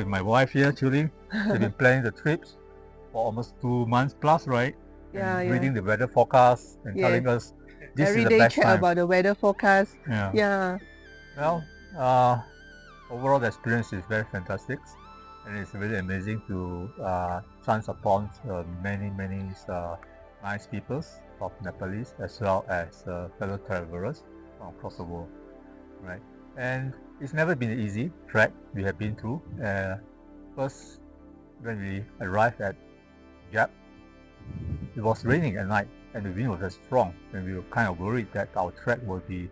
with my wife here, Julie. We've been planning the trips for almost 2 months plus, right? And reading the weather forecast and telling us this Every is the day best check time. about the weather forecast. Yeah. Well, overall the experience is very fantastic, and it's really amazing to chance upon many nice people of Nepalese as well as fellow travelers from across the world, right? And it's never been an easy trek we have been through. First, when we arrived at Jap, it was raining at night and the wind was very strong, and we were kind of worried that our trek would be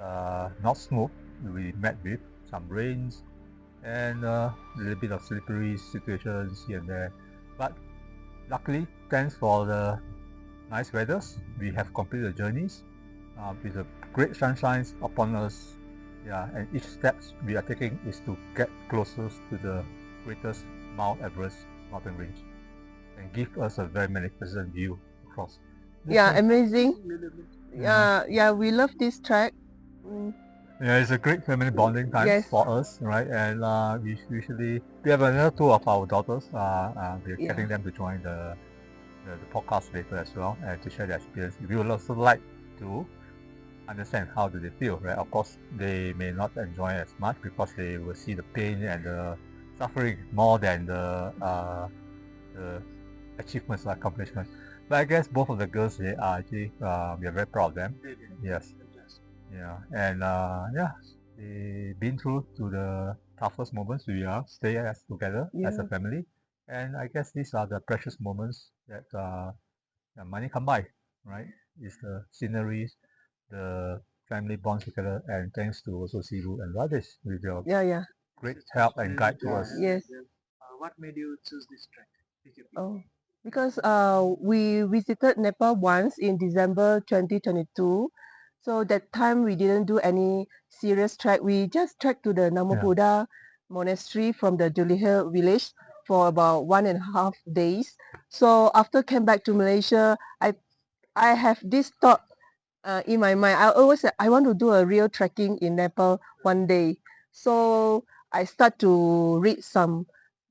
not smooth. We met with some rains and a little bit of slippery situations here and there, but luckily, thanks for the nice weathers, we have completed the journeys with the great sunshine upon us. And each steps we are taking is to get closer to the greatest Mount Everest mountain range and give us a very magnificent view across. Amazing. We love this trek. It's a great family bonding time for us, right? And we have another two of our daughters. We're getting them to join the podcast later as well, and to share their experience. We would also like to understand how do they feel, right? Of course, they may not enjoy as much because they will see the pain and the suffering more than the achievements or accomplishments. But I guess both of the girls, they are actually, we are very proud of them. Yes. And they've been through to the toughest moments. We are stay together as a family, and I guess these are the precious moments that money can buy, right? It's the sceneries, the family bonds together, and thanks to also Siru and Rajesh with your great help and guide to us. What made you choose this trek? Because we visited Nepal once in December 2022. So that time we didn't do any serious trek. We just trekked to the Namo Buddha monastery from the Dulihil village for about 1.5 days. So after came back to Malaysia, I have this thought in my mind. I always said I want to do a real trekking in Nepal one day. So I start to read some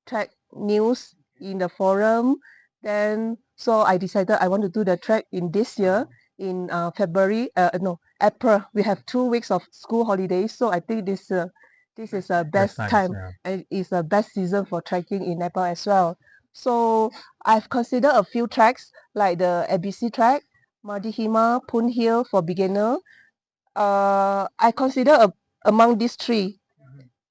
trek news in the forum. Then so I decided I want to do the trek in this year in April. We have 2 weeks of school holidays, so I think this is the best time and it's the best season for trekking in Nepal as well. So I've considered a few treks like the ABC trek, Madhihima, Poon Hill for beginner. I consider among these three.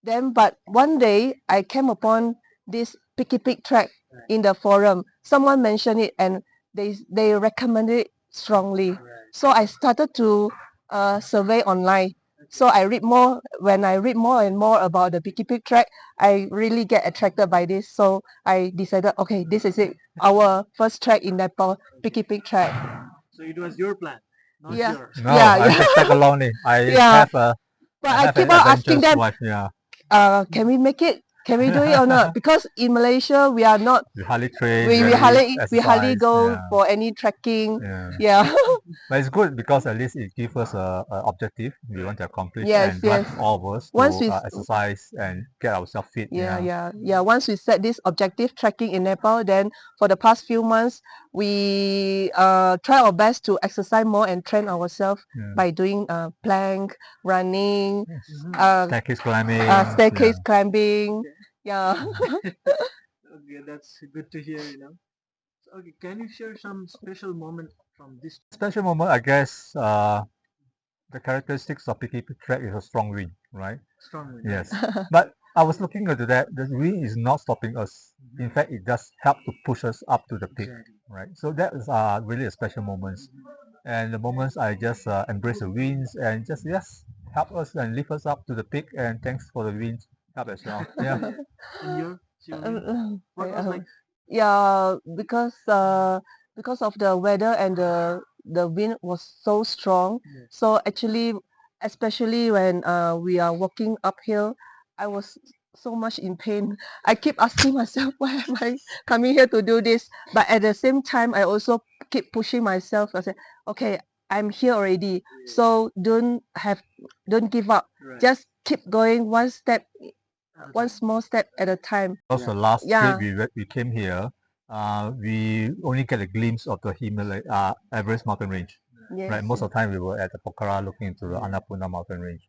Then, but one day I came upon this Pikey Peak trek in the forum. Someone mentioned it and they recommended it strongly. So I started to survey online. So I read more. When I read more and more about the Pikey Peak trek, I really get attracted by this. So I decided, okay, this is it. Our first trek in Nepal, Pikey Peak trek. So it was your plan, not yours. No, I just tag along. But I keep on asking them, can we make it? Can we do it or not? Because in Malaysia we are not. We hardly train. We hardly go for any trekking. But it's good because at least it gives us a objective we want to accomplish and drive all of us to exercise and get ourselves fit. Once we set this objective trekking in Nepal, then for the past few months we try our best to exercise more and train ourselves by doing plank, running, staircase climbing. Climbing. Okay, that's good to hear. So, okay, can you share some special moment from this? Special moment, I guess. The characteristics of Pikey Peak trek is a strong wind, right? Strong wind. Yes. But I was looking into that. The wind is not stopping us. In fact, it does help to push us up to the peak, right? So that is really a special moments. And the moments I just embrace the winds and just help us and lift us up to the peak. And thanks for the wind help as well. And what was like? Because of the weather and the wind was so strong. So actually, especially when we are walking uphill, I was so much in pain. I keep asking myself, why am I coming here to do this? But at the same time, I also keep pushing myself. I said, okay, I'm here already. So don't give up. Just keep going one step At a one time. small step at a time. Also, the last Yeah. trip we came here, we only get a glimpse of the Himalaya Everest mountain range. Yes. Right, most of the time we were at the Pokhara looking into the Yeah. Annapurna mountain range.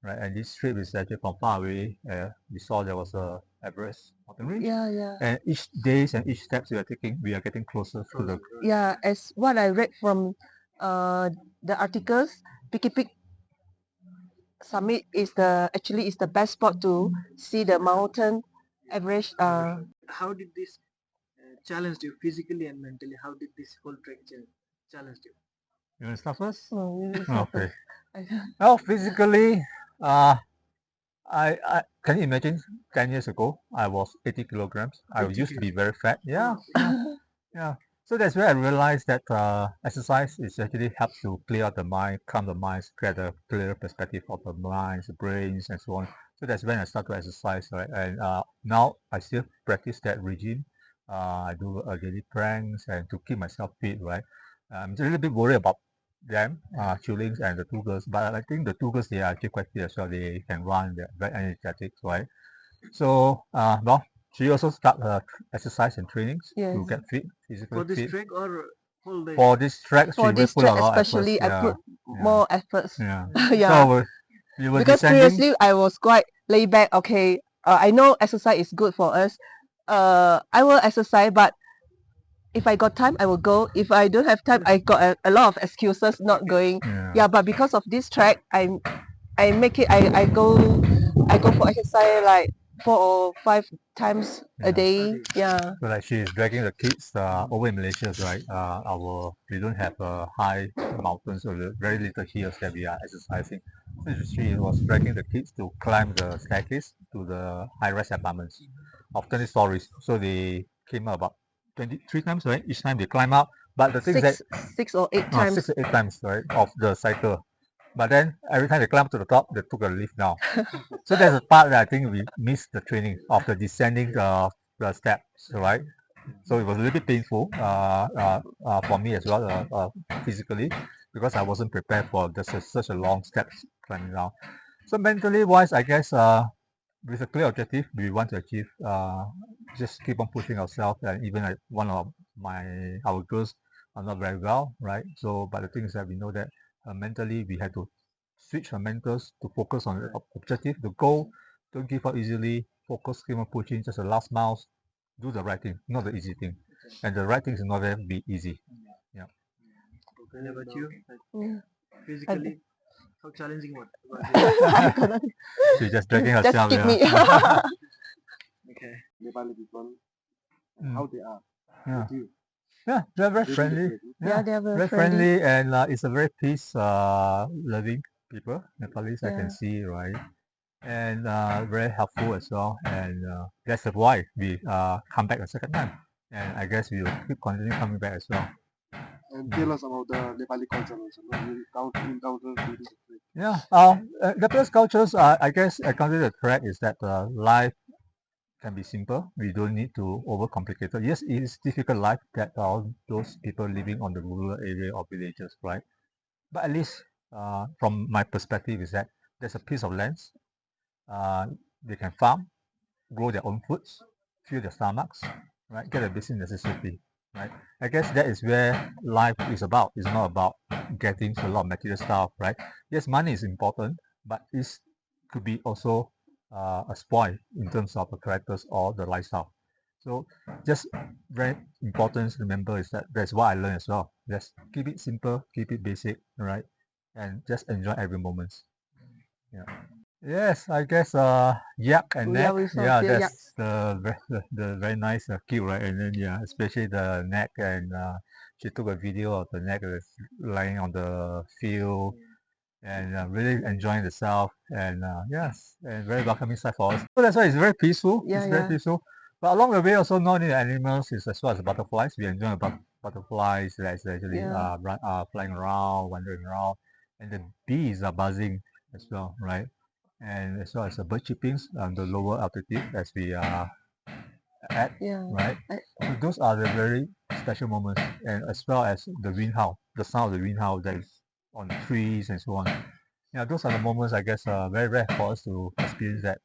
Right, and this trip is actually from far away. We saw there was a Everest mountain range, Yeah, yeah. and each days and each steps we are taking, we are getting closer to the. Yeah, as what I read from the articles, Pikey Peak summit is the best spot to see the mountain average. How did this challenge you physically and mentally? How did this whole trek challenge you? You want to start first? No, you start Okay. first. I- Well, physically, I can you imagine 10 years ago I was 80 kilograms. I 80 used to be kg. very fat. Yeah, Oh, yeah, yeah. So that's where I realized that exercise is actually helps to clear out the mind, calm the mind, get a clearer perspective of the minds, the brains, and so on. So that's when I start to exercise, right? And now I still practice that regime. I do daily pranks and to keep myself fit, right? I'm a little bit worried about them, Chillings and the two girls. But I think the two girls they are actually quite fit as well. They can run, they're very energetic, right? So well, she also start her exercise and trainings yes. to get fit, physically for this fit. trek or whole day? For this track, she For will this put a track lot of efforts. especially, I Yeah, put yeah, more efforts. yeah. Yeah. So we were Because descending. previously I was quite laid back. Okay, I know exercise is good for us. I will exercise, but if I got time, I will go. If I don't have time, I got a lot of excuses not going. Yeah. Yeah, but because of this track, I make it. I go for exercise like 4 or 5 times a Yeah. day. Yeah. So like she is dragging the kids over in Malaysia, right? We don't have high mountains or very little hills that we are exercising. So she was dragging the kids to climb the staircase to the high-rise apartments of 20 stories. So they came up about 23 times, right? Each time they climb up. But the thing is that Six or eight times. 6 to 8 times, right, of the cycle. But then every time they climb to the top, they took a lift down. So there's a part that I think we missed the training of the descending the steps, right? So it was a little bit painful for me as well, physically, because I wasn't prepared for such a long steps climbing down. So mentally wise, I guess with a clear objective, we want to achieve. Just keep on pushing ourselves, and even like one of our girls are not very well, right? So, but the thing is that we know that mentally we have to switch our mentals to focus on the objective, the goal. Don't give up easily. Focus, keep on pushing. Just the last miles, do the right thing, not the easy thing. And the right thing is not going to be easy. Yeah. And about you? Yeah. Physically, how challenging was I cannot. She's just dragging Just herself. skip Yeah. me. Okay. Nepali people and Mm. how they are Yeah. with you. Yeah, they're very Very friendly. different. Yeah, they are very very friendly. friendly, and it's a very peace loving people. Nepalese, I can Yeah. see, right? And very helpful as well. And that's why we come back a second time. And I guess we will keep continue coming back as well. And tell us about the Nepali culture also. No? You encounter during the trip. Yeah. Japanese cultures, I guess, according to the track, is that life can be simple. We don't need to overcomplicate it. Yes, it is difficult life that all those people living on the rural area or villages, right? But at least from my perspective is that there's a piece of land. Uh, they can farm, grow their own foods, fill their stomachs, right? Get a basic necessity, right? I guess that is where life is about. It's not about getting a lot of material stuff, right? Yes, money is important, but it could be also a spoil in terms of the characters or the lifestyle. So just very important to remember is that that's what I learned as well. Just keep it simple, keep it basic, right? And just enjoy every moment. Yeah. Yes, I guess yak and Yeah, neck. we saw Yeah, the yaks. that's the very nice cute, right? And then yeah, especially the neck, and she took a video of the neck that's lying on the field and really enjoying itself. And yes, and very welcoming sight for us. So that's why it's very peaceful. Yeah, It's very yeah. peaceful. But along the way, also not only the animals, is as well as butterflies. We enjoy about butterflies that's actually Yeah. flying around, wandering around, and the bees are buzzing as well, right? And as well as the bird chirpings on the lower altitude as we are at, Yeah. right? So those are the very special moments, and as well as the wind howl, the sound of the wind howl that is on the trees and so on. Yeah, those are the moments I guess very rare for us to experience that.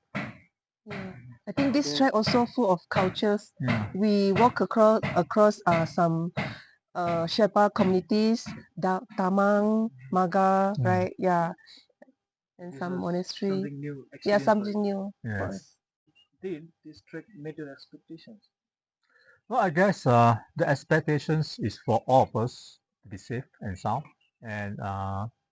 Yeah. I think this Okay. track also full of cultures. Yeah. We walk across some Sherpa communities, Tamang, Maga, right? Yeah, and This some was monastery. something new Yeah, experience for something you. new for us. Yes. Did this trek meet your expectations? Well, I guess the expectations is for all of us to be safe and sound and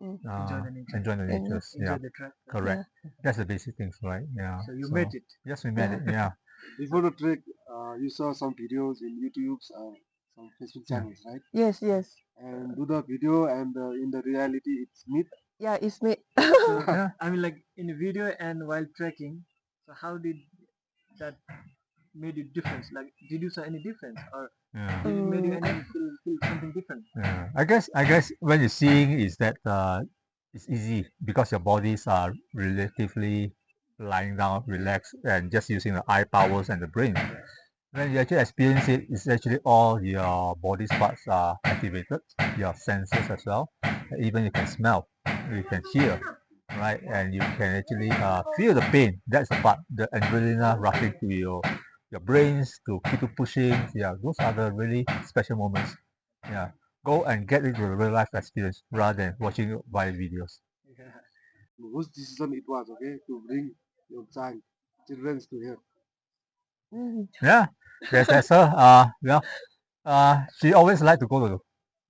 Mm. Enjoy the nature. enjoy the And natures. Enjoy Yeah, the trek. correct. That's the basic things, right? Yeah. So you made it. Yes, we made Yeah. it. Yeah. Before the trek, you saw some videos in YouTube, some Facebook Yeah. channels, right? Yes, yes. And do the video and in the reality, it's meet. Yeah, it's made. So Yeah. I mean, like in a video and while trekking. So how did that made it difference? Like, did you see any difference, or Yeah. did it made you Mm, any feel something different? Yeah. I guess when you're seeing is that it's easy because your bodies are relatively lying down, relaxed, and just using the eye powers and the brain. When you actually experience it, it's actually all your body's parts are activated, your senses as well. Even you can smell, you can hear, right? And you can actually feel the pain. That's the part, the adrenaline rushing to your brains to keep you pushing. Yeah, those are the really special moments. Yeah, go and get into the real life experience rather than watching it via videos. Yeah. Whose decision it was, okay, to bring your child, children to here? mm, Yeah, that's her. She always like to go to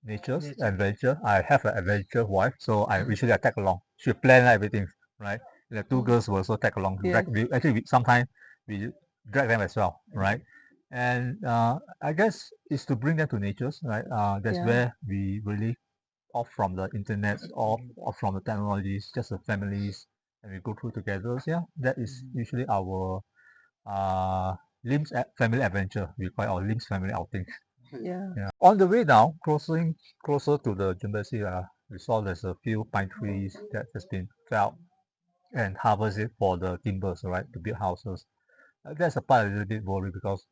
nature's Nature. adventure. I have an adventure wife, so I tag along. She plan everything, right? The two girls will also tag along. yeah. Sometimes we drag them as well, right? And I guess it's to bring them to natures, right? That's Yeah. where we really off from the internet, off from the technologies, just the families, and we go through together. So, yeah, that is usually our uh, family adventure. We call it our Limbs family outing. Yeah. Yeah. On the way down, closer to the embassy, we saw there's a few pine trees that has been felled and harvested for the timbers, right, to build houses. That's a part a little bit worried because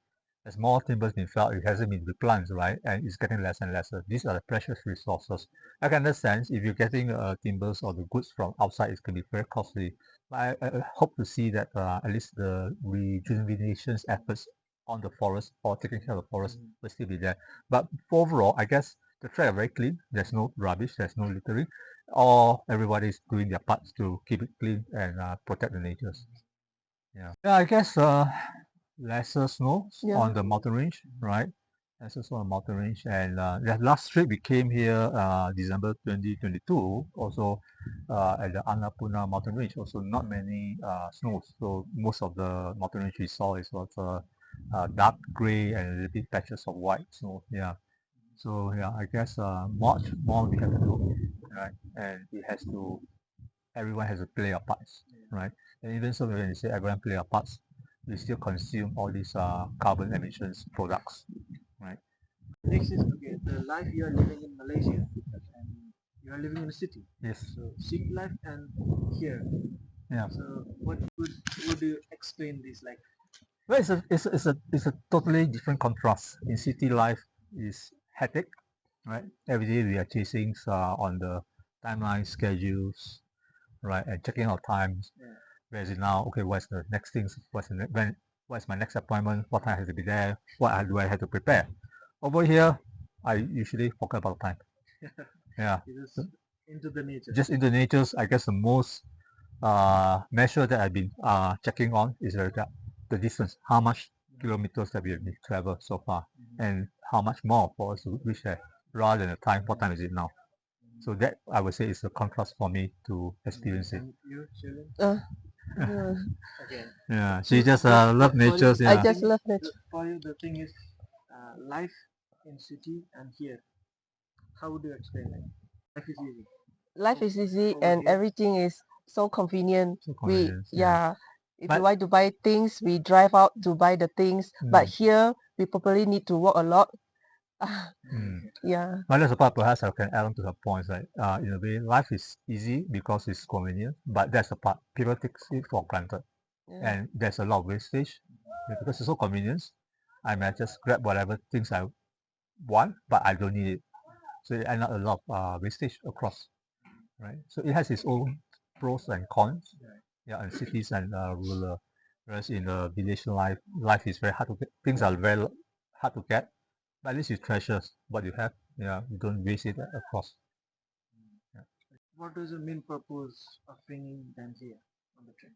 as more timbers been felled, it hasn't been replanted, right, and it's getting less and lesser. These are the precious resources. I can understand if you're getting timbers or the goods from outside, it's going to be very costly. But I hope to see that at least the rejuvenation efforts on the forest or taking care of the forest will still be there. But overall, I guess the track are very clean. There's no rubbish. There's no littering. All everybody is doing their parts to keep it clean and protect the natures. Yeah, I guess lesser snow Yeah. on the mountain range, right? Lesser snow on the mountain range, and the last trip we came here December 2022, also at the Annapurna mountain range. Also, not many snows. So most of the mountain range we saw is was dark gray and a little bit patches of white snow. Yeah. So yeah, I guess much more we have to do, right? And it has to everyone has to play a parts, right? And even so, when you say everyone play a parts, we still consume all these carbon emissions products, right? Next is okay. The life you are living in Malaysia, and you are living in a city. Yes. So city life and here. Yeah. So what would you explain this like? Well, it's a totally different contrast. In city life is hectic, right? Every day we are chasing on the timeline schedules, right, and checking our times. Yeah. Whereas now, okay, what's the next things? What's my next appointment? What time has to be there? Do I have to prepare? Over here, I usually forget about time. Yeah, It is into the nature. just in the natures, I guess the most measure that I've been checking on is the distance, how much kilometers that we have traveled so far, and how much more for us to reach there, rather than the time. What time is it now? So that I would say is a contrast for me to experience it. And you, Shirin? Yeah. Again. Yeah, So she just love for you, natures. I Yeah, just love nature. for you, the thing is, life in city and here. How would you explain that? Life is easy. Life is easy Over and here. everything is so convenient. so We convenient. yeah. If we But want to buy things, we drive out to buy the things. But here we probably need to walk a lot. Yeah. But that's the part perhaps I can add on to her points. Like in a way, life is easy because it's convenient, but that's the part people take it for granted, Yeah. and there's a lot of wastage because it's so convenient. I might just grab whatever things I want, but I don't need it. So it end up a lot of wastage across, right? So it has its own pros and cons, yeah, in cities and rural. Whereas in the village life is very hard to get. Things are very hard to get, but at least you treasure what you have. Yeah, you don't waste it across. What is the main purpose of bringing them here on the trip?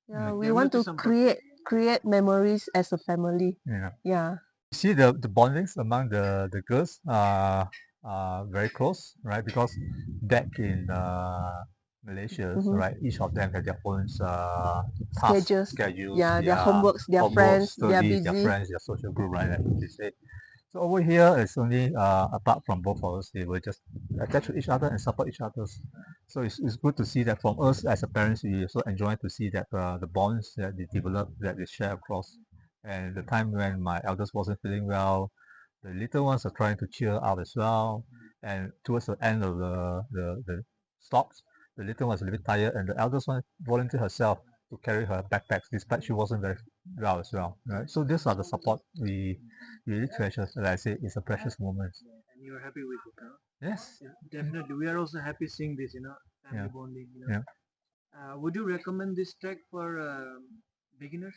Yeah, Like we want to some create memories as a family. Yeah. Yeah. You see the bondings among the girls are very close, right? Because back in Malaysia, Mhm. right, each of them have their own task schedules, Yeah, their homeworks, their friends, they are studies, their busy. friends, their social group, right? Like they say. So over here, it's only apart from both of us, they will just attach to each other and support each other. So it's good to see that from us as a parents, we also enjoy to see that the bonds that they develop, that they share across. And the time when my eldest wasn't feeling well, the little ones are trying to cheer out as well. And towards the end of the stops, the little one was a little bit tired, and the eldest one volunteered herself to carry her backpacks, despite she wasn't very well as well. Right? So these are the support we really treasure. Like I say, it's a precious moment. And you're happy with it, huh? Yes. Yeah, definitely. We are also happy seeing this, family Yeah. bonding. Yeah. Would you recommend this trek for beginners?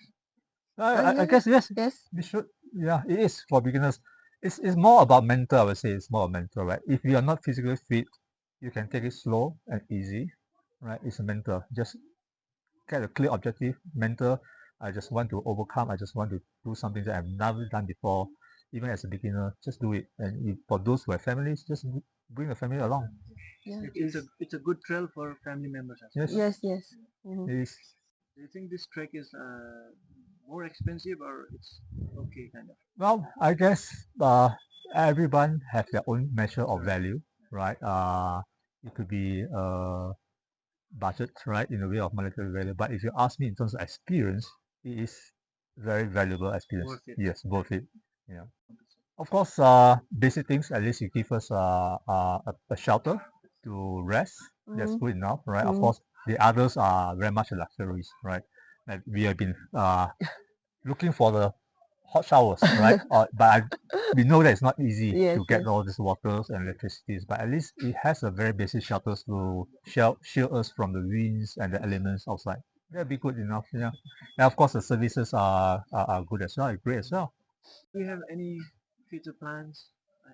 I guess yes. Yes. We should. Yeah, it is for beginners. It's more about mental. I would say it's more mental, right? If you are not physically fit, you can take it slow and easy, right? It's a mental. Just get a clear objective. Mental. I just want to overcome. I just want to do something that I've never done before. Even as a beginner, just do it. And if, for those who have families, just bring the family along. Yeah. It's a good trail for family members as well. Yes. Yes. Mhm. It is. Do you think this trek is more expensive or it's okay kind of? Well, I guess everyone has their own measure of value, right? It could be budget, right, in a way of monetary value. But if you ask me in terms of experience, it is very valuable experience. Worth it. Yes, worth it. Yeah. Of course, basic things. At least you give us a shelter to rest. That's good enough, right? Of course, the others are very much luxuries, right? Like we have been looking for the hot showers, right? We know that it's not easy Yes, to get yes. all these waters and electricities, but at least it has a very basic shelters to shield us from the winds and the elements outside. That'd be good enough, yeah. And of course, the services are good as well, great as well. Do you have any future plans?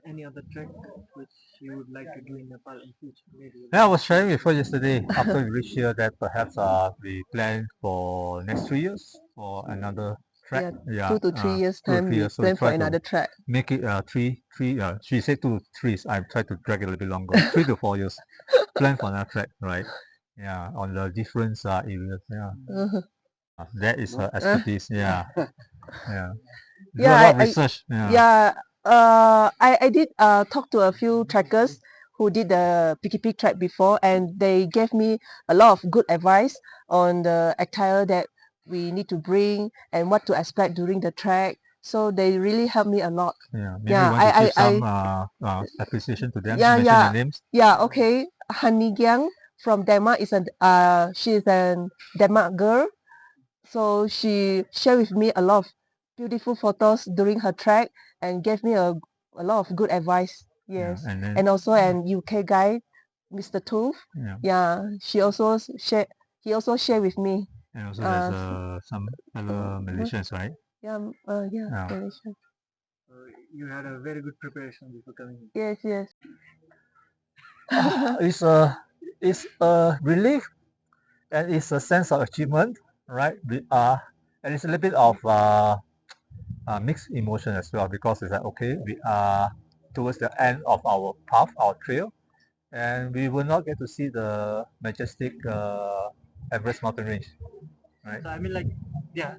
Any other trek which you would like to do in Nepal in future? Maybe. Yeah, I was sharing with her yesterday after we reached here that perhaps we plan for next 3 years for another track. Yeah, 2 to 3 years 2 to time 3 we years. So we plan for try to another track. make it three. She said 2 to 3. I tried to drag it a little bit longer. 3 to 4 years. Plan for another track, right? Yeah, on the different areas. Yeah, that is her expertise. Yeah, yeah. Do a lot of research. Yeah. Yeah, I did talk to a few trackers who did the Pikey Peak track before, and they gave me a lot of good advice on the attire that we need to bring and what to expect during the trek. So they really helped me a lot. Yeah, maybe Yeah, you want to give some I appreciation to them. yeah, Mention yeah, their names. yeah. Okay, Hanigyang from Denmark is she's an Denmark girl. So she shared with me a lot of beautiful photos during her trek and gave me a lot of good advice. Yeah, Yes. and then And also an UK guy, Mr. Tooth. yeah, Yeah, he also shared with me. and also there's some Uh, other Malaysians, right? yeah, yeah, Yeah. Malaysia. You had a very good preparation before coming here. Yes, yes. It's a relief and it's a sense of achievement, right? And it's a little bit of mixed emotion as well because it's like okay, we are towards the end of our path, our trail, and we will not get to see the majestic Everest mountain range, right? So I mean, like, yeah.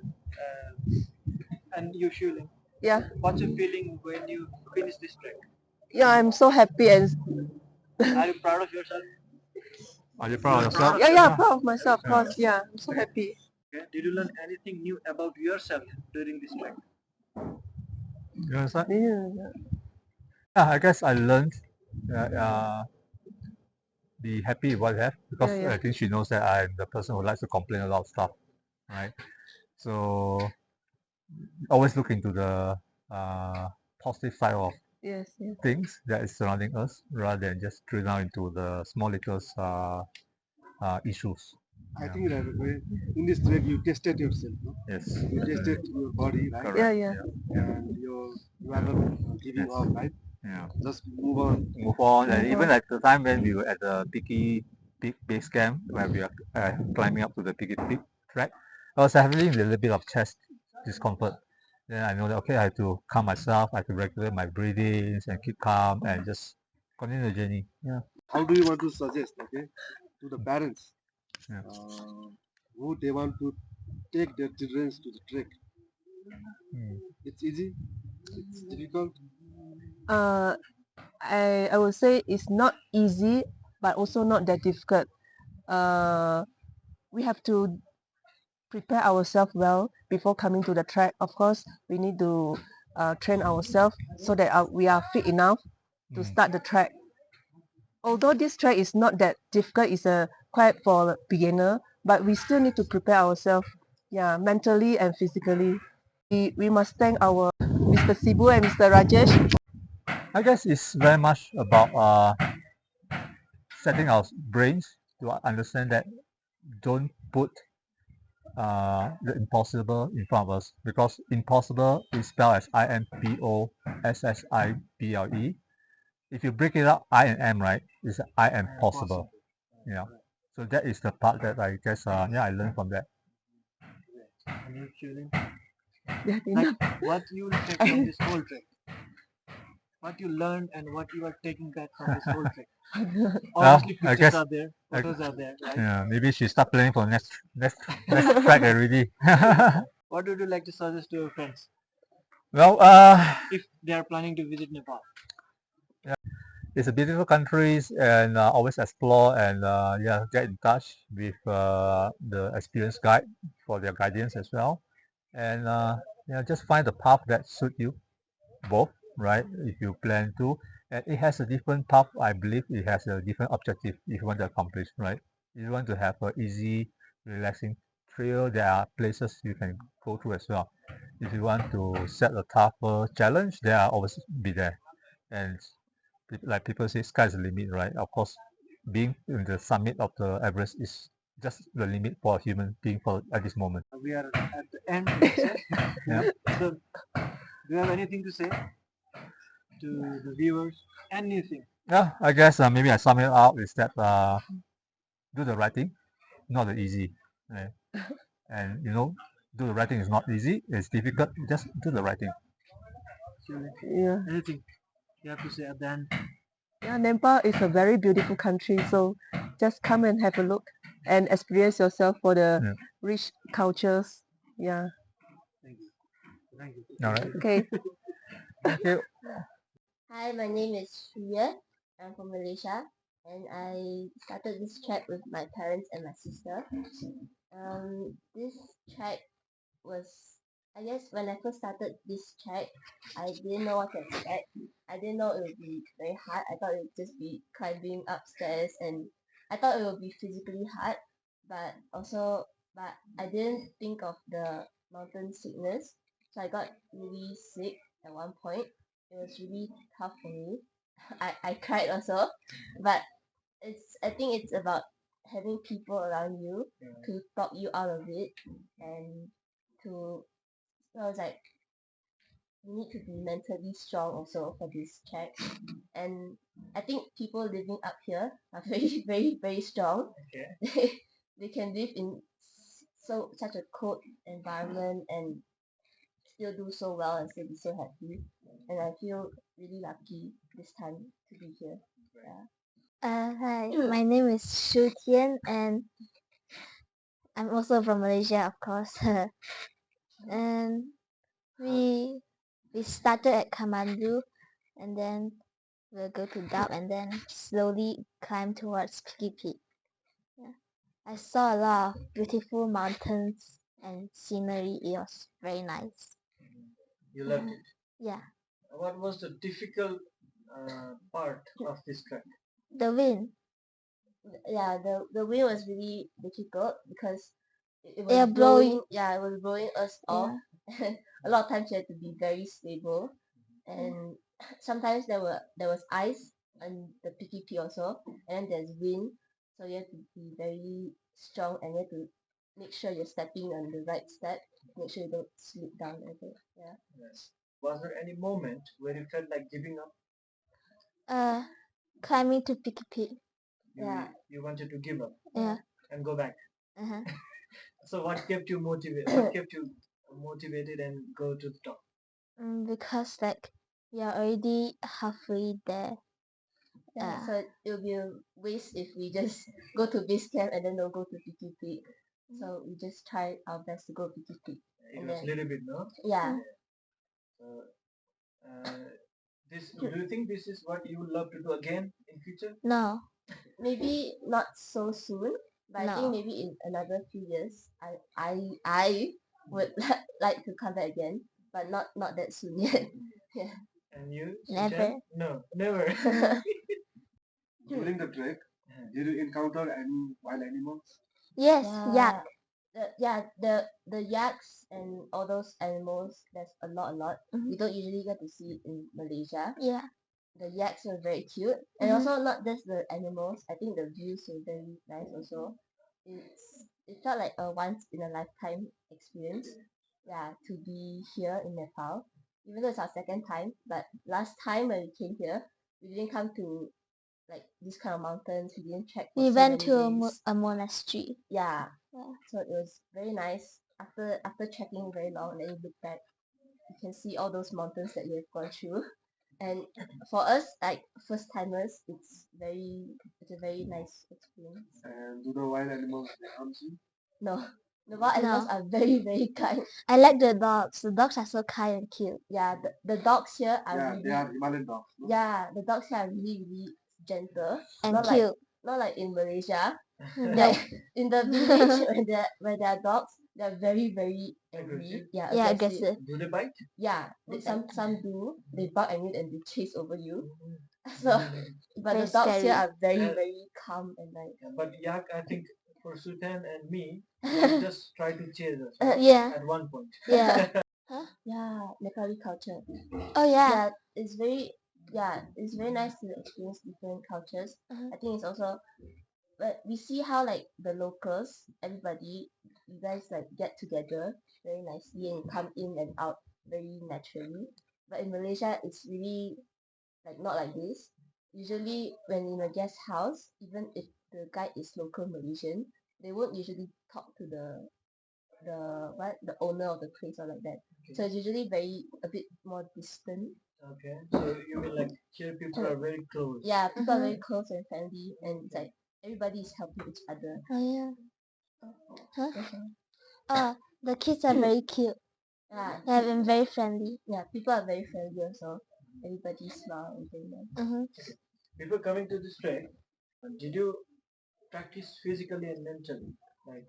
And you feeling? Yeah, What's your feeling when you finish this trek? yeah. I'm so happy and Are you proud of yourself? Are you proud of yourself? yeah, proud of myself. Of course, yeah. I'm so happy. Okay. Did you learn anything new about yourself during this trek? You understand? Yeah. Yeah, I guess I learned be happy with what I have because Yeah, yeah. I think she knows that I'm the person who likes to complain a lot of stuff, right? So always look into the positive side of Yes, yes. things that is surrounding us rather than just drill down into the small little issues. I Yeah. think that in this trek you tested yourself, no? Yes. You tested your body, right? Correct. Yeah. And you are not giving Yes. up, right? Yeah. Just move on. Move on, and Move even on. at the time when we were at the Pikey Peak base camp, where we are climbing up to the Pikey Peak track, I was having a little bit of chest discomfort. Then I know that okay, I have to calm myself, I have to regulate my breathings and keep calm and just continue the journey. Yeah. How do you want to suggest, okay, to the parents Yeah. who they want to take their children to the trek? Mm. It's easy. It's difficult. Uh, I would say it's not easy, but also not that difficult. We have to prepare ourselves well before coming to the track. Of course, we need to train ourselves so that we are fit enough to Mm. start the track. Although this track is not that difficult, it's quite for beginner, but we still need to prepare ourselves, yeah, mentally and physically. We must thank our Mr. Sibu and Mr. Rajesh. I guess it's very much about setting our brains to understand that don't put the impossible in front of us, because impossible is spelled as IMPOSSIBLE. If you break it up, I and M, right, it's I am possible. Yeah. So that is the part that I guess I learned from that. And you feeling Yeah, like what you will take from this whole trek? What you learned and what you are taking back from this whole trek? Obviously, I pictures guess are there, photos are there, right? yeah, maybe she start planning for next track already. What would you like to suggest to your friends Well, if they are planning to visit Nepal? it's a beautiful country, and always explore, and get in touch with the experienced guide for their guidance as well, and just find the path that suit you both, right, if you plan to. And it has a different path. I believe it has a different objective if you want to accomplish, right. If you want to have an easy relaxing trail, there are places you can go through as well. If you want to set a tougher challenge, there are always be there. And like people say, sky's the limit, right? Of course, being in the summit of the Everest is just the limit for a human being for at this moment. We are at the end, you say. Yeah. So, do you have anything to say to the viewers? Anything? Yeah, I guess maybe I sum it up is that do the right thing, not the easy, right? And do the right thing is not easy. It's difficult. Just do the right thing. Yeah. Anything you have to say at the end? Yeah, Nepal is a very beautiful country, so just come and have a look and experience yourself for the Yeah. rich cultures. Yeah. Thank you. Thank you. All right. Okay. Thank you. Hi, my name is Shreya. I'm from Malaysia, and I started this trek with my parents and my sister. This trek was, I guess, when I first started this trek, I didn't know what to expect. I didn't know it would be very hard. I thought it would just be climbing upstairs, and I thought it would be physically hard, but I didn't think of the mountain sickness. So I got really sick at one point. It was really tough for me. I cried also, but I think it's about having people around you to talk you out of it, and to so I was like, you need to be mentally strong also for this trek. And I think people living up here are very, very, very strong. They, they can live in such a cold environment and still do so well and still be so happy. And I feel really lucky this time to be here. Yeah. Hi, my name is Shu Tian, and I'm also from Malaysia, of course. And we we started at Kamandu, and then we'll go to Dab, and then slowly climb towards Pikey Peak. Yeah. I saw a lot of beautiful mountains and scenery. It was very nice. You loved it. Yeah. What was the difficult part of this trek? The wind. Yeah, the wind was really difficult because it Yeah, was blowing. yeah, it was blowing us off. Yeah. A lot of times you had to be very stable, and sometimes there was ice on the Pikey Peak also, and then there's wind. So you have to be very strong and you have to make sure you're stepping on the right step. Make sure you don't slip down. I think. Yeah. Yes. Was there any moment where you felt like giving up? Climbing to Pikey Peak. You wanted to give up Yeah. and go back. Uh-huh. So what kept you motivated? What kept you motivated and go to the top? Because like we are already halfway there. Yeah, so it will be a waste if we just go to base camp and then don't go to Pikey Peak. So we just try our best to go Pikey Peak. It And was a then, little bit, no? yeah. So, do you think this is what you would love to do again in future? No. Maybe not so soon, but I think No. maybe in another few years, I would like to come back again, but not that soon yet. Yeah. And you? Never. Sujat? No, never. During the trek, did you encounter any wild animals? Yes, Yeah. yak. The yaks and all those animals, there's a lot. Mhm. We don't usually get to see it in Malaysia. Yeah. The yaks were very cute, and also not just the animals. I think the views were very nice also. It felt like a once in a lifetime experience. Yeah, to be here in Nepal, even though it's our second time. But last time when we came here, we didn't come to like this kind of mountains. We didn't trek for We so went many to days. a monastery. Yeah, Yeah. so it was very nice. After trekking very long, and then you look back, you can see all those mountains that you have gone through. And for us, like first timers, it's a very nice experience. And do the wild animals they harm you? No, the wild animals No. are very kind. I like the dogs. The dogs are so kind and cute. Yeah, the dogs here are Yeah, really they are Himalayan dogs. No? yeah, the dogs here are really gentle. And Not cute. like in Malaysia. No. Like in the village when there are dogs, they're very angry. Aggressive? Yeah, Yeah, aggressive. aggressive. Do they bite? Yeah, some do. They bark at you and they chase over you. So, but Very the dogs here scary. are very Yeah. very calm and like. Yeah, but yak, I think for Sultan and me, yak just try to chase us Yeah. at one point. Yeah. Huh? Yeah, Nepali culture. Oh yeah. Yeah, it's very nice to experience different cultures. Uh-huh. I think it's also but we see how like the locals, everybody, you guys like get together very nicely and come in and out very naturally. But in Malaysia, it's really like not like this. Usually, when in a guest house, even if the guide is local Malaysian, they won't usually talk to the owner of the place or like that. So it's usually a bit more distant. Okay, so you mean like here people are very close? Yeah, people are very close and friendly, and it's like everybody is helping each other. Oh yeah. Huh? That's all. Oh, the kids are very cute. Yeah, And very friendly. yeah, people are very friendly also. Everybody smile and very nice. Mm-hmm. Before coming to this trek, did you practice physically and mentally? Like,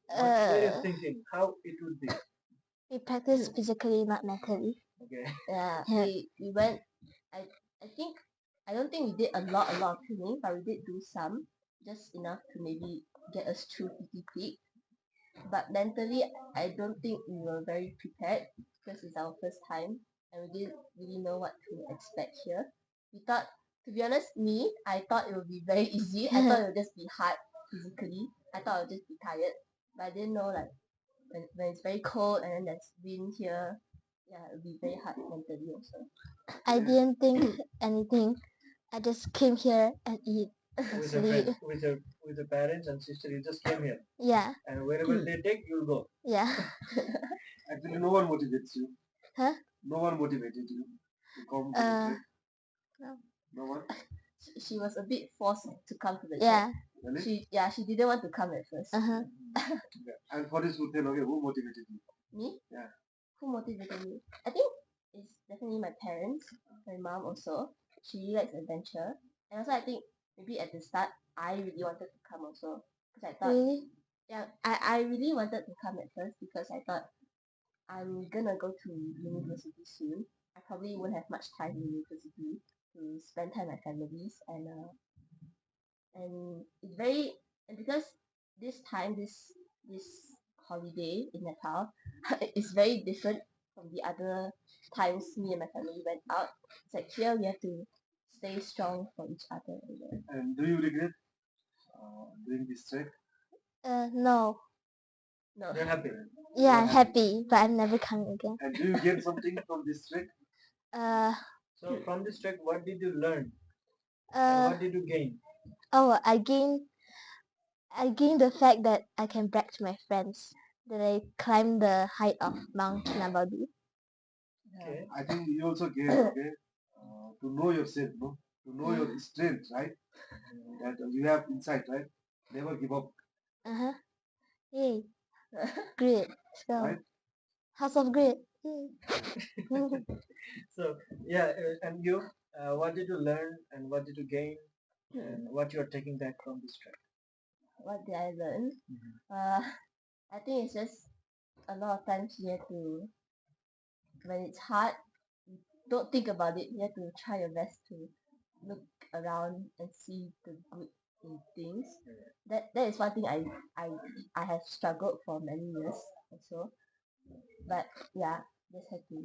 what were you thinking? How it would be? We practice physically, not mentally. Okay. Yeah, Yeah. we went. I think I don't think we did a lot of training, but we did do some, just enough to maybe get us through Pikey Peak. But mentally, I don't think we were very prepared because it's our first time and we didn't really know what to expect here. We thought, to be honest, I thought it would be very easy. I thought it would just be hard physically. I thought I would just be tired. But I didn't know like when it's very cold and then there's wind here, yeah, it would be very hard mentally also. I didn't think anything. I just came here and eat and With your sleep. friend, with your parents and sister, you just came here, Yeah. and wherever they take, you'll go. Yeah. Actually, no one motivates you. Huh? No one motivated you to come to the trek. No. No one. She was a bit forced to come to the Yeah. trek. Really? She didn't want to come at first. Uh-huh. Yeah. And for this hotel, okay, who motivated you? Me? Yeah. Who motivated me? I think it's definitely my parents, my mom also. She really likes adventure. And also I think maybe at the start I really wanted to come also. Because I thought Really? yeah, I really wanted to come at first because I thought I'm gonna go to university soon. I probably won't have much time in university to spend time with my families and it's very and because this time this holiday in Nepal is very different from the other times me and my family went out. It's like here we have to stay strong for each other. And do you regret doing this trek? No. No. You're happy. Yeah, I'm happy. happy, but I'm never coming again. And do you gain something from this trek? So from this trek, what did you learn? And Uh, what did you gain? oh, I gained the fact that I can brag to my friends that I climbed the height of Mount Kinabalu. Okay. I think you also gain, okay, to know yourself, no? To know your strength, right? That you have inside, right? Never give up, Uh-huh. Yay. Great. Let's go. right? House of Great. Yay. So yeah, and you, what did you learn and what did you gain and what you are taking back from this trek? What did I learn? Mhm. I think it's just a lot of times you have to, when it's hard, don't think about it. You have to try your best to look around and see the good in things. That is one thing I have struggled for many years also. But yeah, just have to.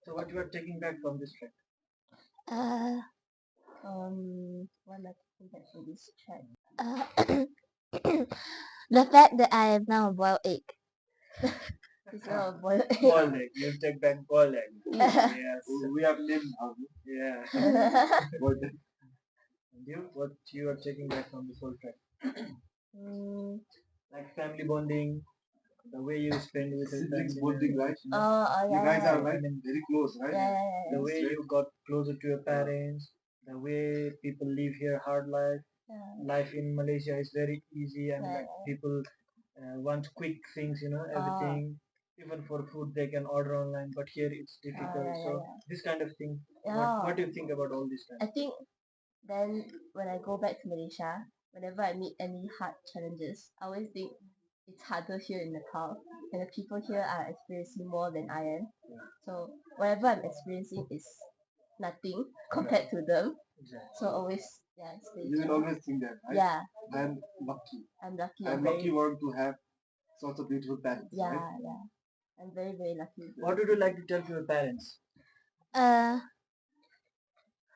So what you are taking back from this trek? Uh, What am I taking back from this track? the fact that I am now a boiled egg. It's not a boiled egg. Boiled egg. You take back boiled egg. Yes. We have named how, no? Yeah. Boiled egg. And you, what you are taking back from this whole trek? Mm, Like family bonding, the way you spend with your Siblings family bonding, members, right? you know, oh You yeah, guys are yeah, like very close, right? yeah, yeah, the yeah, way you got closer to your parents, the way people live here hard life. yeah. Life in Malaysia is very easy and Right, like people want quick things, you know, everything. Even for food they can order online, but here it's difficult. yeah, So yeah. this kind of thing. Yeah. What do you think about all this I kind? think then when I go back to Malaysia, whenever I meet any hard challenges, I always think it's harder here in Nepal, and the people here are experiencing more than I am. So whatever I'm experiencing is nothing compared to them. Exactly. So always, yeah, stay You will strong. always think that, right? Yeah, Then lucky. I'm lucky. I'm very, lucky one to have such a beautiful parents, yeah, right? yeah. I'm very, very lucky. What would you like to tell to your parents?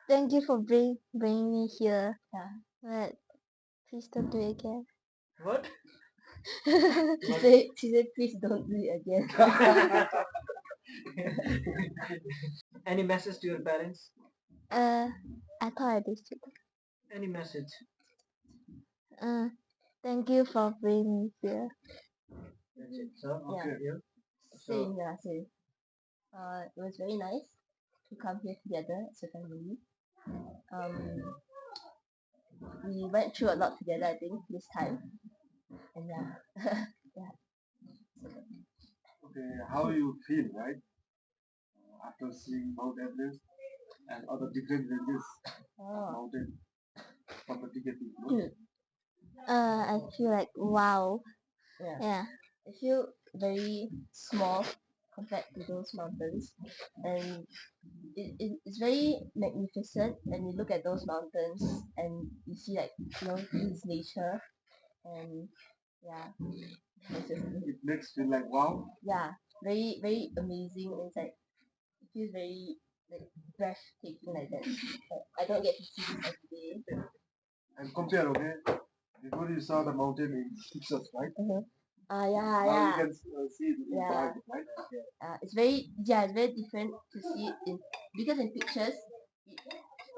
Thank you for bringing me here. Yeah. But please don't do it again. What? She said, please don't do it again. Any message to your parents? I thought I did it. Any message? Thank you for bringing me here. That's it. So Yeah. okay, yeah. Same, yeah, same. It was very nice to come here together as a family. We went through a lot together, I think, this time. And yeah, yeah. Okay, how you feel, right? After seeing Mount Everest and other different ranges Oh, mountain from the Pikey Peak, no? I feel like wow. yeah. Yeah. I feel very small compared to those mountains, and it's very magnificent when you look at those mountains and you see like this nature, and yeah, it's just, It makes feel like wow. yeah, very very amazing. And it's like it feels very like breathtaking like that. Like, I don't get to see this every day. And compare, okay? Before you saw the mountain in pictures, right? Yeah, Now you yeah. can see it in Yeah. live, right? It's very different to see it in, because in pictures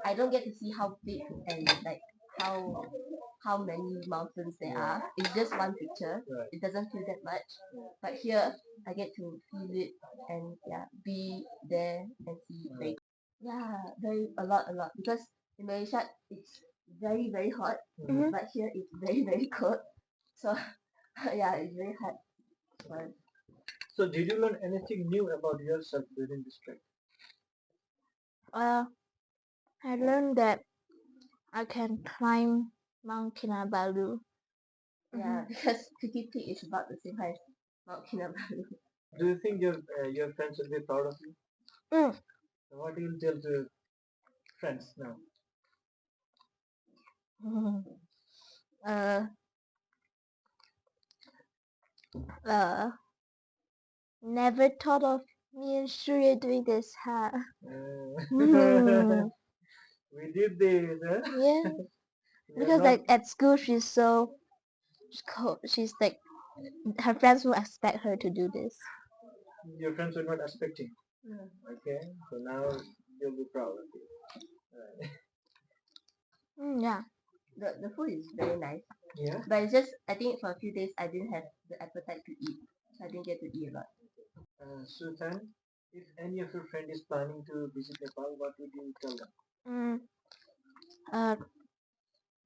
I don't get to see how big and like how many mountains there are. It's just one picture. Right. It doesn't feel that much. But here I get to feel it and yeah, be there and see it very, yeah, very a lot because in Malaysia it's very very hot, but here it's very very cold. So yeah, it's very hard. But So did you learn anything new about yourself during this trek? I learned that I can climb Mount Kinabalu. yeah, because Pikey Peak is about the same height as Mount Kinabalu. Do you think your friends will be proud of you? Mm. So what do you tell to your friends now? uh, uh, never thought of me and Surya doing this, huh? We did this, huh? Yeah, We are because not- like at school she's so she's like, her friends will expect her to do this. Your friends were not expecting. Okay, so now you'll be proud of you. Right. Yeah. The food is very nice. Yeah. But it's just, I think for a few days I didn't have the appetite to eat. So I didn't get to eat a lot. Sultan, if any of your friend is planning to visit Nepal, what would you tell them?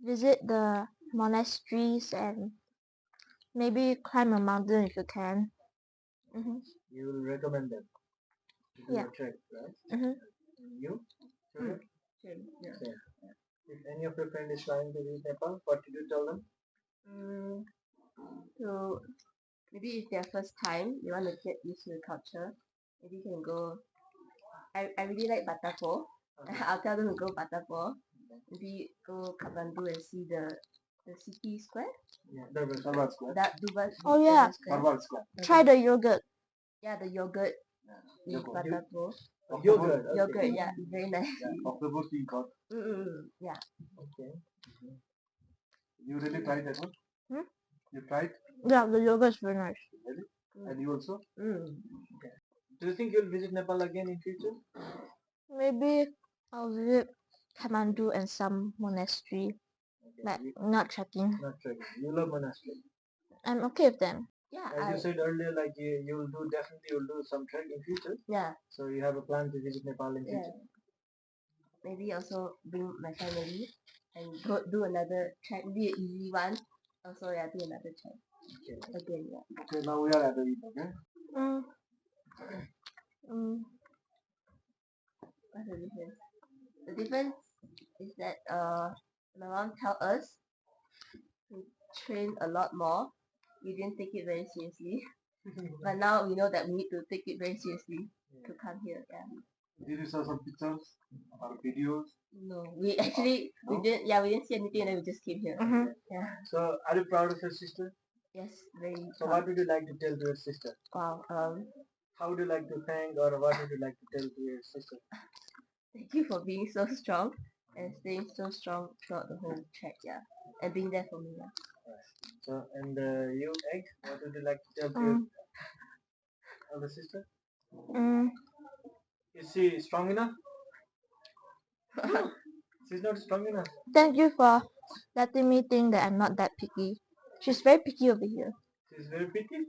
Visit the monasteries and maybe climb a mountain if you can. You will recommend them to do Yeah. a trek, right? You? Sure. Same. If any of your friend is planning to visit Nepal, what did you tell them? So maybe if their first time, you want to get used to the culture, maybe you can go. I really like Batako. I'll tell them to go Batako. Maybe go Kathmandu and see the city square. Yeah, Darbar Square. That Dubai. Oh, yeah. Darbar Square. Try the yogurt. Yeah, the yogurt with Yogurt. Batako. Yogurt. Okay. Yogurt, yeah, very nice. Yeah, October tea got. Yeah. Okay. You really tried that one? You tried? Yeah, the yogurt is very nice. Really? And you also? Okay. Do you think you'll visit Nepal again in future? Maybe I'll visit Kathmandu and some monastery, but not trekking. Not trekking. You love monastery. I'm okay with them. Yeah. As you said earlier, like you'll do some trek in future. Yeah. So you have a plan to visit Nepal in future. Maybe also bring my family and go do another trek, maybe an easy one. Also, yeah, do another trek. Okay. Again, yeah. Okay, now we are at the end, okay? What's the difference? The difference is that my mom tell us to train a lot more. We didn't take it very seriously. But now we know that we need to take it very seriously to come here. Yeah. Did you saw some pictures or videos? No, we actually we didn't. Yeah, we didn't see anything, and then we just came here. Yeah. So are you proud of your sister? Yes, very. So what would you like to tell to your sister? Wow. How would you like to thank or what would you like to tell to your sister? Thank you for being so strong and staying so strong throughout the whole trek. Yeah, and being there for me. Yeah. So and you, Egg, what would you like to tell to your older sister? Is she strong enough? She's not strong enough. Thank you for letting me think that I'm not that picky. She's very picky over here. She's very picky.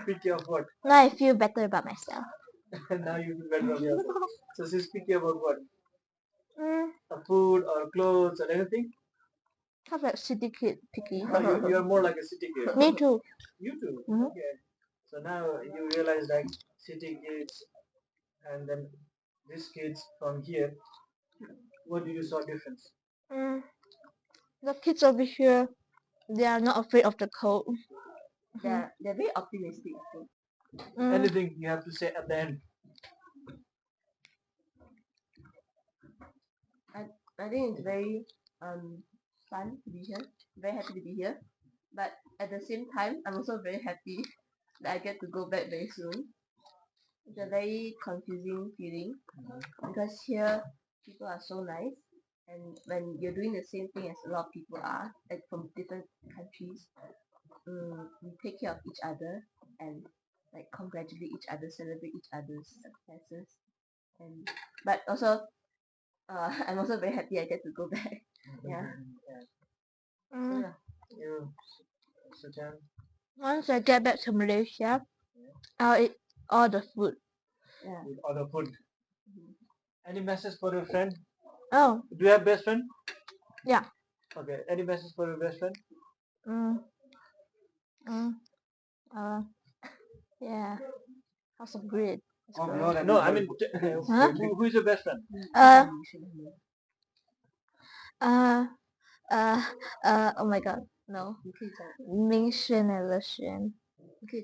Picky of what? Now I feel better about myself. Now you feel better of yourself. So she's picky about what? Food or clothes or anything? Kind of like city kid picky. You are more like a city kid. Me too. You too. Okay. So now you realize like city kids and then these kids from here. What do you saw difference? The kids over here, they are not afraid of the cold. They're very optimistic. I think. Anything you have to say at the end? I think it's very fun to be here. Very happy to be here. But at the same time, I'm also very happy that I get to go back very soon. It's a very confusing feeling because here people are so nice, and when you're doing the same thing as a lot of people are, like from different countries, we take care of each other and like congratulate each other, celebrate each other's successes, and but also I'm also very happy I get to go back. Yeah. So yeah. You, Sujan? Once I get back to Malaysia, I'll eat all the food. Yeah. With other food. Any message for your friend? Oh, Do you have best friend? yeah. Okay. Any message for your best friend? Yeah. House of Grid. No, I mean, who is your best friend? Oh my god, no. 明轩 and Lexuan. Okay,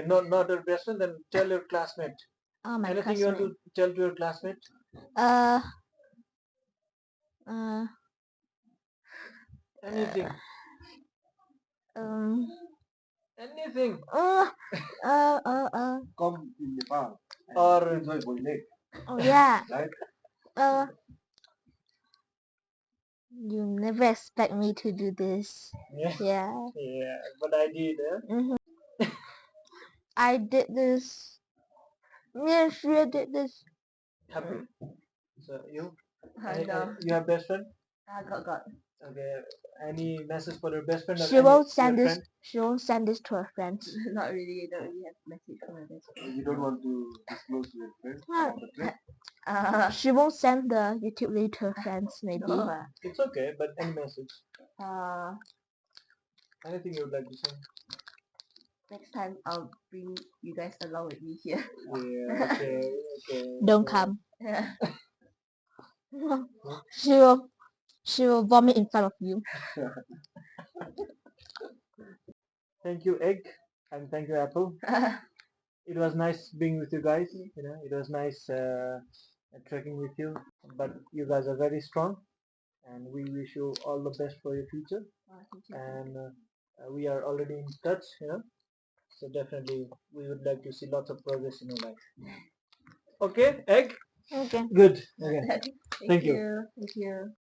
not your best friend, then tell your classmate. Oh, my Anything you want classmate. to tell to your classmate? Anything. Anything. Come in Nepal. Or Enjoy Boy Lake. Oh yeah. Right? You never expect me to do this. Yeah. Yeah. Yeah, but I did. I did this. Me and Shreya did this. Happy. So you? No. You have best friend? Got. Okay. Any message for your best friend or She any won't your send this. friend? She won't send this to her friends. Not really. I don't really have message from my best friend. You don't want to disclose to your friends Ah. about the trip? She won't send the YouTube link to her friends. Maybe. No. It's okay, but any message? Uh, Anything you would like to say? next time I'll bring you guys along with me here. Yeah, okay, okay. Don't okay. come. She will vomit in front of you. Thank you, Egg, and thank you, Apple. It was nice being with you guys. You know, it was nice trekking with you. But you guys are very strong, and we wish you all the best for your future. Thank you. And we are already in touch. You know, so definitely we would like to see lots of progress in your life. Okay, Egg. Okay. Good. Okay. Thank you. you. Thank you.